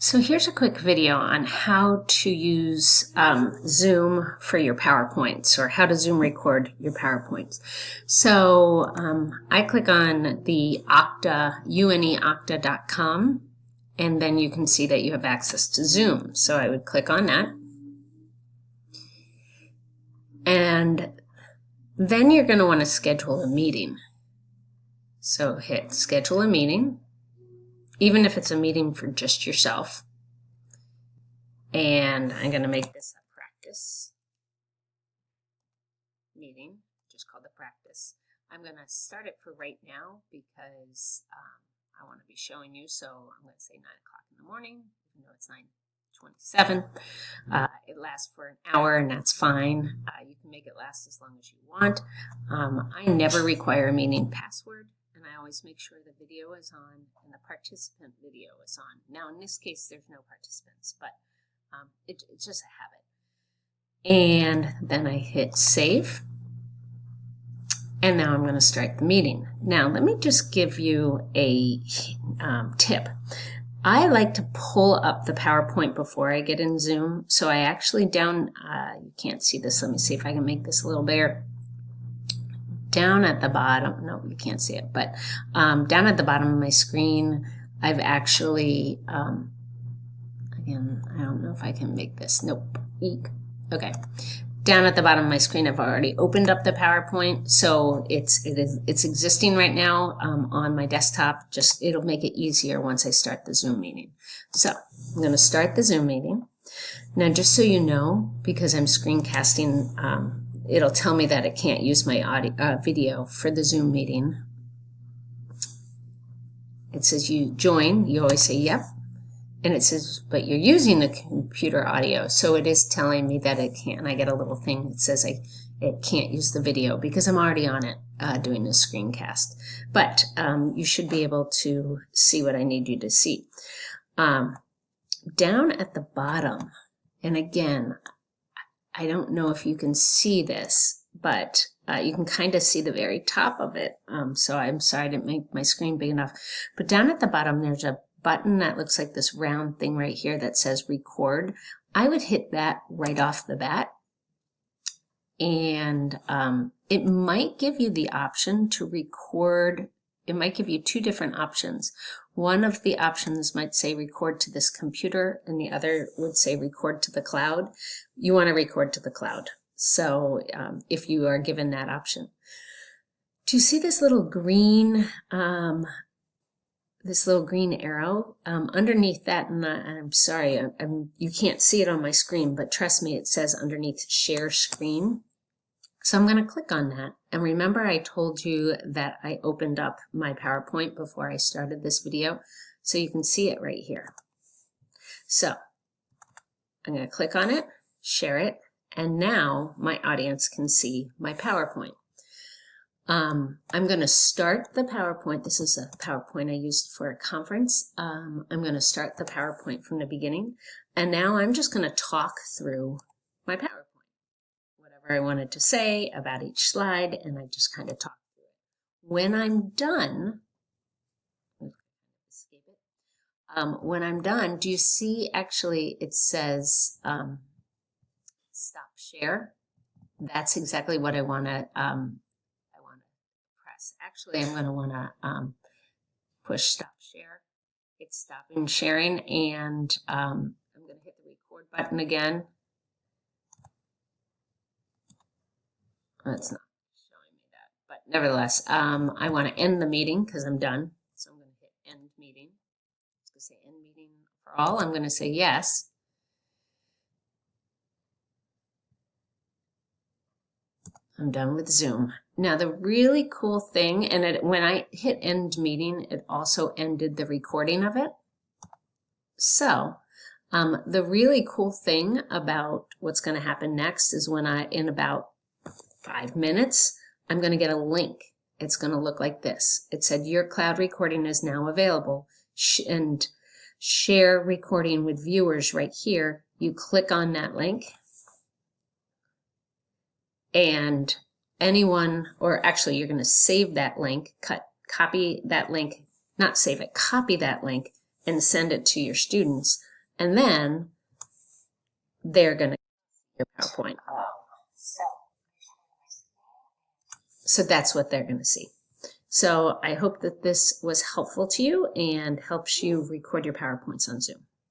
So here's a quick video on how to use Zoom for your PowerPoints, or how to Zoom record your PowerPoints. So I click on the Okta, uneokta.com, and then you can see that you have access to Zoom. So I would click on that. And then you're going to want to schedule a meeting. So hit schedule a meeting, even if it's a meeting for just yourself. And I'm going to make this a practice meeting, just called the practice. I'm going to start it for right now because I want to be showing you. So I'm going to say 9 o'clock in the morning, even though it's 9:27. It lasts for an hour, and that's fine. You can make it last as long as you want. I never require a meeting password, and I always make sure the video is on and the participant video is on. Now, in this case, there's no participants, but it's just a habit. And then I hit save. And now I'm going to start the meeting. Now, let me just give you a tip. I like to pull up the PowerPoint before I get in Zoom. So I actually you can't see this. Let me see if I can make this a little bigger. Down at the bottom, no, you can't see it, but down at the bottom of my screen, I've actually, again, I don't know if I can make this. Nope. Eek. Okay. Down at the bottom of my screen, I've already opened up the PowerPoint, so it's existing right now on my desktop. Just it'll make it easier once I start the Zoom meeting. So I'm going to start the Zoom meeting. Now, just so you know, because I'm screencasting, it'll tell me that it can't use my audio, video for the Zoom meeting. It says you join. You always say yep. And it says, but you're using the computer audio. So it is telling me that it can't. And I get a little thing that says it can't use the video because I'm already on it doing the screencast. But you should be able to see what I need you to see. Down at the bottom, and again, I don't know if you can see this, but you can kind of see the very top of it. So I'm sorry I didn't make my screen big enough. But down at the bottom, there's a button that looks like this round thing right here that says record. I would hit that right off the bat. And it might give you the option to record. It might give you two different options. One of the options might say record to this computer, and the other would say record to the cloud. You want to record to the cloud. So if you are given that option. Do you see this little green arrow underneath that? And I'm sorry, you can't see it on my screen, but trust me, it says underneath share screen. So I'm going to click on that. And remember, I told you that I opened up my PowerPoint before I started this video, so you can see it right here. So I'm going to click on it, share it, and now my audience can see my PowerPoint. I'm going to start the PowerPoint. This is a PowerPoint I used for a conference. I'm going to start the PowerPoint from the beginning. And now I'm just going to talk through my PowerPoint. Whatever I wanted to say about each slide, and I just kind of talk through it. When I'm done, escape it. When I'm done, do you see actually it says stop share? That's exactly what I want to press. Actually, I'm going to want to push stop share. It's stopping sharing, and I'm going to hit the record button again. It's not showing me that, but nevertheless, I want to end the meeting because I'm done. So I'm going to hit end meeting. It's going to say end meeting for all. I'm going to say yes. I'm done with Zoom. Now, the really cool thing, and when I hit end meeting, it also ended the recording of it. So the really cool thing about what's going to happen next is when in about 5 minutes, I'm going to get a link. It's going to look like this. It said your cloud recording is now available, and share recording with viewers right here. You click on that link, and anyone, or actually you're going to save that link, copy that link, not save it, copy that link and send it to your students and then they're going to your PowerPoint. So that's what they're going to see. So I hope that this was helpful to you and helps you record your PowerPoints on Zoom.